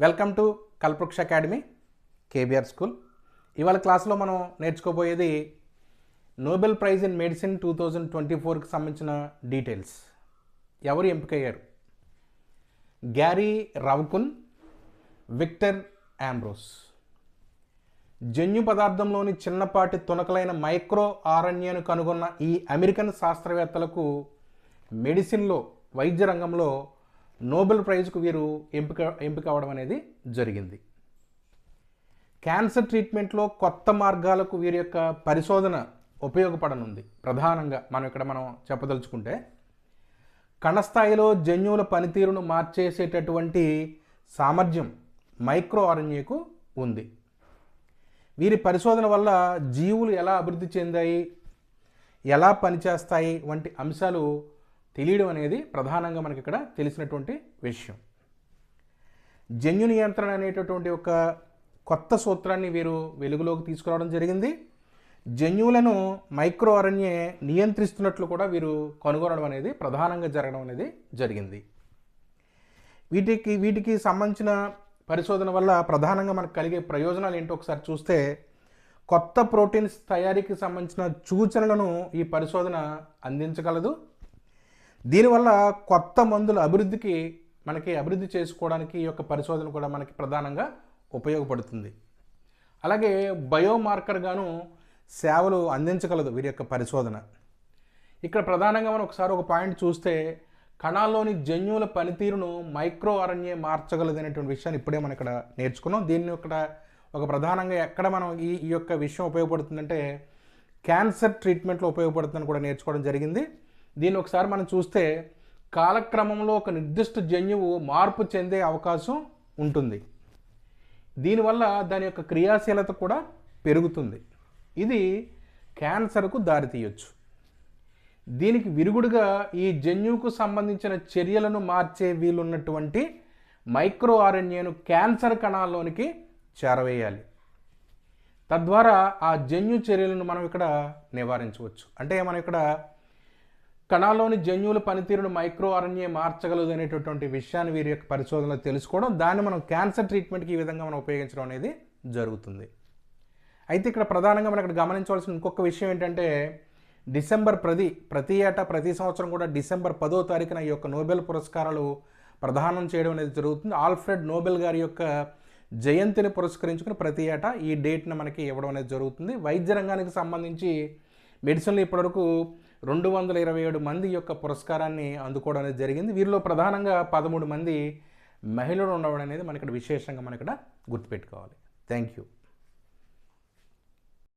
Welcome to Kalpavriksha academy KBR school. ఇవాళ క్లాస్లో మనం నేర్చుకోబోయేది నోబెల్ ప్రైజ్ ఇన్ మెడిసిన్ 2024కి సంబంధించిన డీటెయిల్స్. ఎవరు ఎంపికయ్యారు? Gary Ruvkun, Victor Ambros. జన్యు పదార్థంలోని చిన్నపాటి తునకలైన మైక్రో ఆర్ఎన్ఏను కనుగొన్న ఈ అమెరికన్ శాస్త్రవేత్తలకు మెడిసిన్లో, వైద్య రంగంలో నోబెల్ ప్రైజ్కు వీరు ఎంపిక అవ్వడం అనేది జరిగింది. క్యాన్సర్ ట్రీట్మెంట్లో కొత్త మార్గాలకు వీరి యొక్క పరిశోధన ఉపయోగపడనుంది. ప్రధానంగా మనం చెప్పదలుచుకుంటే కణస్థాయిలో జన్యువుల పనితీరును మార్చేసేటటువంటి సామర్థ్యం మైక్రో ఆర్ఎన్ఏకు ఉంది. వీరి పరిశోధన వల్ల జీవులు ఎలా అభివృద్ధి చెందాయి, ఎలా పనిచేస్తాయి వంటి అంశాలు తెలియడం అనేది ప్రధానంగా మనకి ఇక్కడ తెలిసినటువంటి విషయం. జన్యు నియంత్రణ అనేటటువంటి ఒక కొత్త సూత్రాన్ని వీరు వెలుగులోకి తీసుకురావడం జరిగింది. జన్యువులను మైక్రో ఆర్ఎన్ఏ నియంత్రిస్తున్నట్లు కూడా వీరు కనుగొనడం అనేది ప్రధానంగా జరగడం అనేది జరిగింది. వీటికి సంబంధించిన పరిశోధన వల్ల ప్రధానంగా మనకు కలిగే ప్రయోజనాలు ఏంటో ఒకసారి చూస్తే, కొత్త ప్రోటీన్స్ తయారీకి సంబంధించిన సూచనలను ఈ పరిశోధన అందించగలదు. దీనివల్ల కొత్త మందుల అభివృద్ధి చేసుకోవడానికి ఈ యొక్క పరిశోధన కూడా మనకి ప్రధానంగా ఉపయోగపడుతుంది. అలాగే బయోమార్కర్గాను సేవలు అందించగలదు వీరి యొక్క పరిశోధన. ఇక్కడ ప్రధానంగా మనం ఒకసారి ఒక పాయింట్ చూస్తే, కణాల్లోని జన్యువుల పనితీరును మైక్రో ఆర్ఎన్ఏ మార్చగలదు అనేటువంటి విషయాన్ని ఇప్పుడే మనం ఇక్కడ నేర్చుకున్నాం. దీన్ని ఒక ప్రధానంగా ఎక్కడ మనం ఈ యొక్క విషయం ఉపయోగపడుతుందంటే క్యాన్సర్ ట్రీట్మెంట్లో ఉపయోగపడుతుందని కూడా నేర్చుకోవడం జరిగింది. దీన్ని ఒకసారి మనం చూస్తే, కాలక్రమంలో ఒక నిర్దిష్ట జన్యువు మార్పు చెందే అవకాశం ఉంటుంది. దీనివల్ల దాని యొక్క క్రియాశీలత కూడా పెరుగుతుంది. ఇది క్యాన్సర్కు దారితీయొచ్చు. దీనికి విరుగుడుగా ఈ జన్యువుకు సంబంధించిన చర్యలను మార్చే వీలున్నటువంటి మైక్రో ఆర్ఎన్ఏను క్యాన్సర్ కణాల్లోనికి చేరవేయాలి. తద్వారా ఆ జన్యు చర్యలను మనం ఇక్కడ నివారించవచ్చు. అంటే మనం ఇక్కడ కణాల్లోని జన్యువుల పనితీరును మైక్రో ఆర్ఎన్ఏ మార్చగలదు అనేటటువంటి విషయాన్ని వీరి యొక్క పరిశోధనలో తెలుసుకోవడం, దాన్ని మనం క్యాన్సర్ ట్రీట్మెంట్కి ఈ విధంగా మనం ఉపయోగించడం అనేది జరుగుతుంది. అయితే ఇక్కడ ప్రధానంగా మనం ఇక్కడ గమనించవలసిన ఇంకొక విషయం ఏంటంటే, డిసెంబర్ ప్రతి సంవత్సరం కూడా డిసెంబర్ 10వ తారీఖున ఈ యొక్క నోబెల్ పురస్కారాలు ప్రదానం చేయడం అనేది జరుగుతుంది. ఆల్ఫ్రెడ్ నోబెల్ గారి యొక్క జయంతిని పురస్కరించుకుని ప్రతి ఏటా ఈ డేట్ను మనకి ఇవ్వడం అనేది జరుగుతుంది. వైద్య రంగానికి సంబంధించి మెడిసిన్లో ఇప్పటివరకు 227 మంది యొక్క పురస్కారాన్ని అందుకోవడం అనేది జరిగింది. వీరిలో ప్రధానంగా 13 మంది మహిళలు ఉండడం అనేది మనకి విశేషంగా గుర్తుపెట్టుకోవాలి. Thank you.